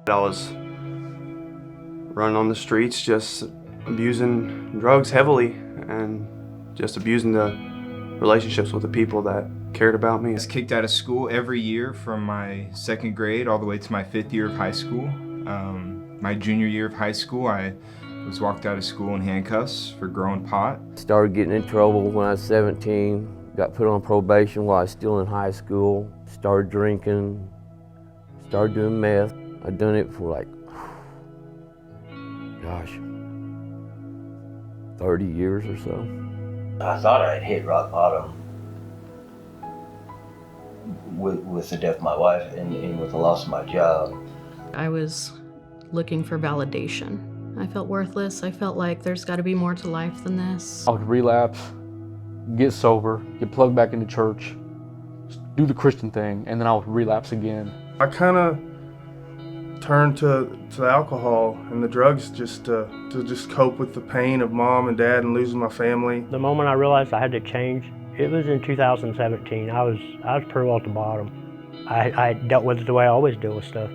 I was running on the streets, just abusing drugs heavily and just abusing the relationships with the people that cared about me. I was kicked out of school every year from my 2nd grade all the way to my 5th year of high school. My junior year of high school, I was walked out of school in handcuffs for growing pot. Started getting in trouble when I was 17, got put on probation while I was still in high school, started drinking, started doing meth. I'd done it for like, gosh, 30 years or so. I thought I had hit rock bottom with the death of my wife and with the loss of my job. I was looking for validation. I felt worthless. I felt like there's got to be more to life than this. I would relapse, get sober, get plugged back into church, do the Christian thing, and then I would relapse again. I kind of turned to alcohol and the drugs just to cope with the pain of mom and dad and losing my family. The moment I realized I had to change, it was in 2017. I was pretty well at the bottom. I dealt with it the way I always deal with stuff,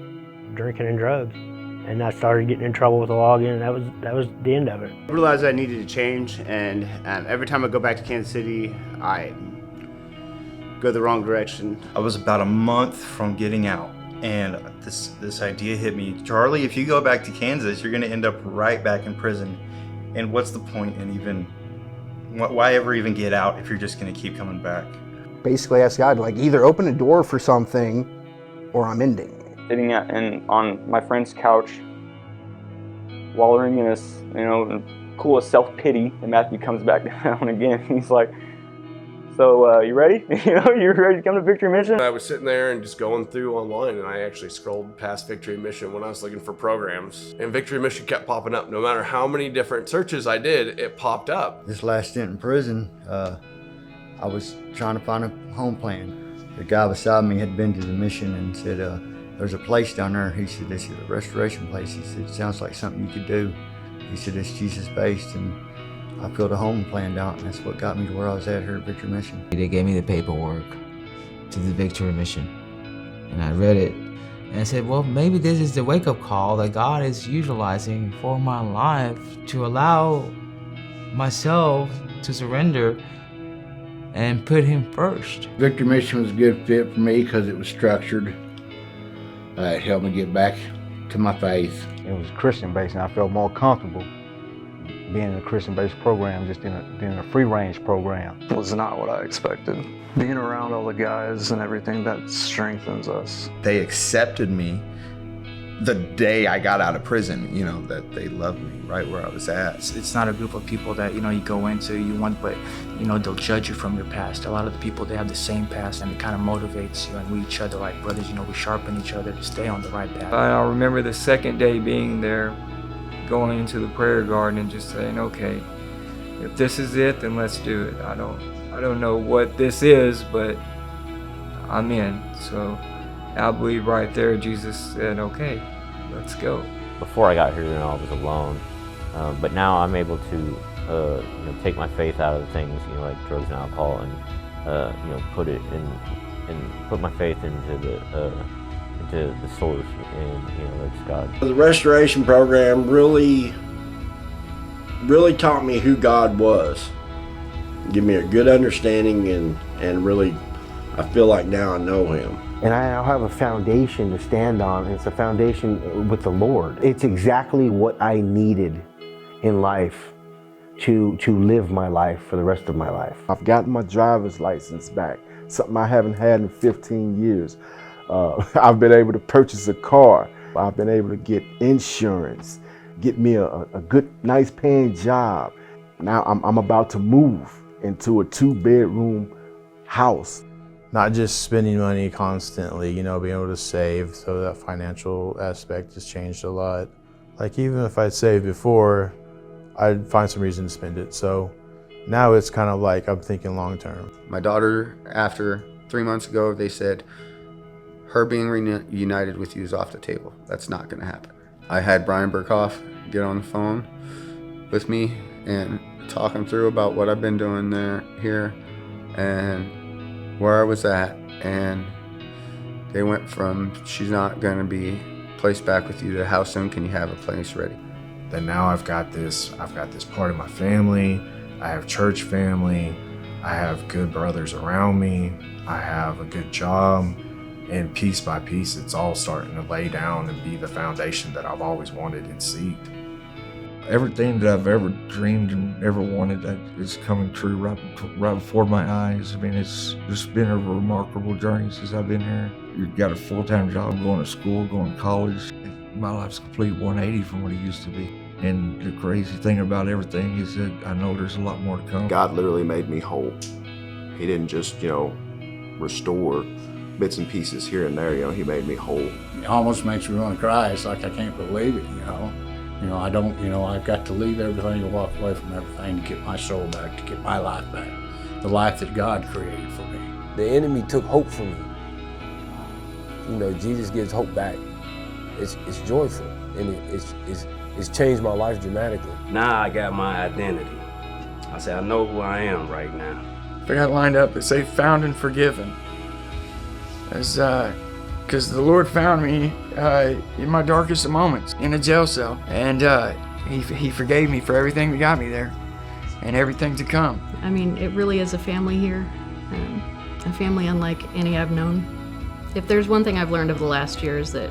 drinking and drugs. And I started getting in trouble with the law again, and that was the end of it. I realized I needed to change, and every time I go back to Kansas City, I go the wrong direction. I was about a month from getting out, and this idea hit me. Charlie, if you go back to Kansas, you're gonna end up right back in prison. And what's the point in why ever even get out if you're just gonna keep coming back? Basically asked God, like, either open a door for something or I'm ending. Sitting on my friend's couch, wallowing in this, coolest self-pity, and Matthew comes back down again. He's like, so you ready? You ready to come to Victory Mission? I was sitting there and just going through online, and I actually scrolled past Victory Mission when I was looking for programs. And Victory Mission kept popping up. No matter how many different searches I did, it popped up. This last stint in prison, I was trying to find a home plan. The guy beside me had been to the mission and said, there's a place down there. He said, this is a restoration place. He said, it sounds like something you could do. He said, it's Jesus-based, and I filled a home plan out, and that's what got me to where I was at here at Victory Mission. They gave me the paperwork to the Victory Mission, and I read it, and I said, well, maybe this is the wake-up call that God is utilizing for my life to allow myself to surrender and put Him first. Victory Mission was a good fit for me because it was structured. It helped me get back to my faith. It was Christian-based, and I felt more comfortable being in a Christian-based program just than a free-range program. It was not what I expected. Being around all the guys and everything, that strengthens us. They accepted me the day I got out of prison, that they loved me right where I was at. It's not a group of people that, you go into, but, they'll judge you from your past. A lot of the people, they have the same past, and it kind of motivates you, and we each other like brothers, we sharpen each other to stay on the right path. I remember the second day being there, going into the prayer garden and just saying, okay, if this is it, then let's do it. I don't know what this is, but I'm in. So I believe right there Jesus said, okay, let's go. Before I got here, I was alone, but now I'm able to take my faith out of things, like drugs and alcohol, and put it in, and put my faith into the source, and that's God. The restoration program really taught me who God was. Give me a good understanding, and really, I feel like now I know Him. And I now have a foundation to stand on, and it's a foundation with the Lord. It's exactly what I needed in life to live my life for the rest of my life. I've gotten my driver's license back, something I haven't had in 15 years. I've been able to purchase a car. I've been able to get insurance, get me a good, nice paying job. Now I'm about to move into a 2-bedroom house. Not just spending money constantly, being able to save, so that financial aspect has changed a lot. Like, even if I'd saved before, I'd find some reason to spend it. So now it's kind of like I'm thinking long term. My daughter, after 3 months ago, they said, her being reunited with you is off the table. That's not gonna happen. I had Brian Burkhoff get on the phone with me and talk him through about what I've been doing here and where I was at, and they went from she's not gonna be place back with you, to how soon can you have a place ready? That now I've got this part of my family, I have church family, I have good brothers around me, I have a good job, and piece by piece it's all starting to lay down and be the foundation that I've always wanted and seeked. Everything that I've ever dreamed and ever wanted that is coming true right before my eyes. I mean, it's been a remarkable journey since I've been here. You've got a full-time job, going to school, going to college. My life's a complete 180 from what it used to be. And the crazy thing about everything is that I know there's a lot more to come. God literally made me whole. He didn't just, restore bits and pieces here and there, he made me whole. It almost makes me want to cry. It's like I can't believe it, I've got to leave everything and walk away from everything to get my soul back, to get my life back. The life that God created for me. The enemy took hope from me. Jesus gives hope back. It's joyful, and it's changed my life dramatically. Now I got my identity. I say I know who I am right now. If I got lined up, it say found and forgiven. Because the Lord found me in my darkest of moments in a jail cell, and he forgave me for everything that got me there and everything to come. I mean, it really is a family here, a family unlike any I've known. If there's one thing I've learned over the last year is that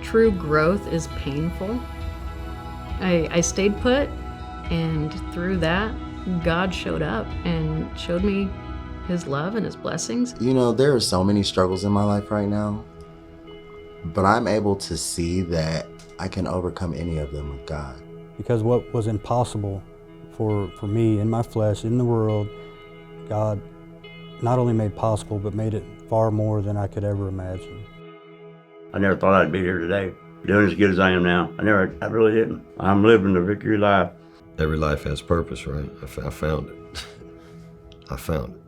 true growth is painful. I stayed put, and through that, God showed up and showed me His love and His blessings. There are so many struggles in my life right now, but I'm able to see that I can overcome any of them with God. Because what was impossible for me in my flesh, in the world, God not only made possible, but made it far more than I could ever imagine. I never thought I'd be here today, doing as good as I am now. I really didn't. I'm living the victory life. Every life has purpose, right? I found it. I found it.